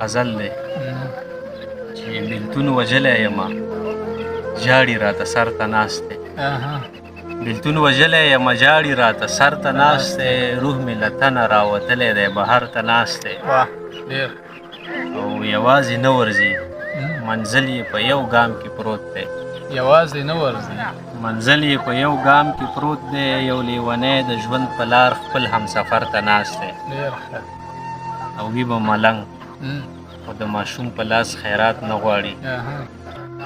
غزل دی چې بېلتون وژلی یمه جاړي راته سر ته ناست دی بېلتون وژلی یمه جاړي راته سر ته ناست دی روح مې له تنه راوتلی دی بهر ته ناست دی او یوازې نه ورځي منزل یې په یو ګام کې پروت دی یوازې نه ورځي منزل یې په یو ګام کې پروت دی یو لیونی د ژوند په لار خپل همسفر ته ناست دی او وي به ملنګ خو د ماشوم په لاس خیرات نه غواړي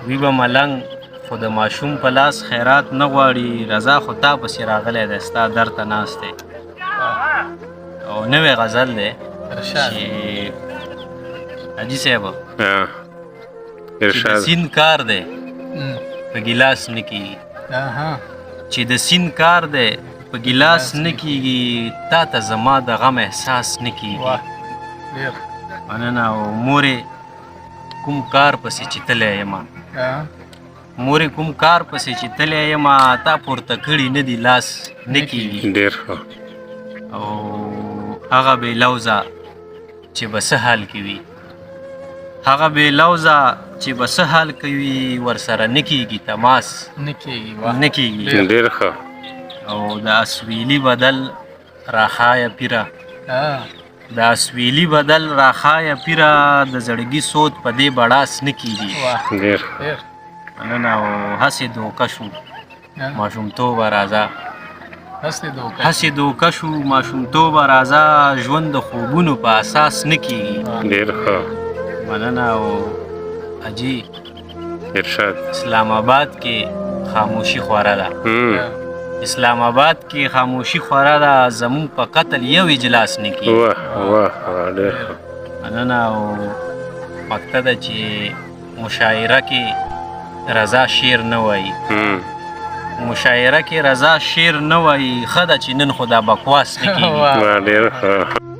وي به ملنګ خو د ماشوم په لاس خیرات نه غواړي رضا خو تا پسې راغلی دی ستا در ته ناست دی او نوی غزل دی چې حاجي صاحب چې د سیند کار دی په ګیلاس نه کېږي چې د سیند کار دی په ګیلاس نه کېږي تا ته زما د غم احساس نه کېږي مننه او مورې کوم کار پسې چې تلی یمه مورې کوم کار پسې چې تلی یمه تا پورته کړي نه دي لاس نه کېږي ډېر ښه او هغه بې لوظه چې به څه حال کوي هغه بې لوظه چې به څه حال کوي ورسره نه کېږي تماس نه کېږي ډېر ښه او د اسویلي بدل راښایه پیره د اسویلي بدل راښایه پیره د زړګي سود په دې بړاس نه کېږي ډېر مننه او هسې دوکه شو ماشومتوبه راځه هسې دوکه شو ماشومتوبه راځه ژوند د خوبونو په اساس نه کېږي ډېر ښه مننه او حاجي ارشاد اسلام آباد کې خاموشي خوره ده اسلام آباد کې خاموشي خوره ده زمونږ په قتل یو اجلاس نه کېږي واه ډېر ښه مننه او مقطع ده چې مشاعره کې رضا شعر نه وایي مشاعره کې رضا شعر نه وایي ښه ده چې نن خو دا بکواس نه کېږي ډېر ښه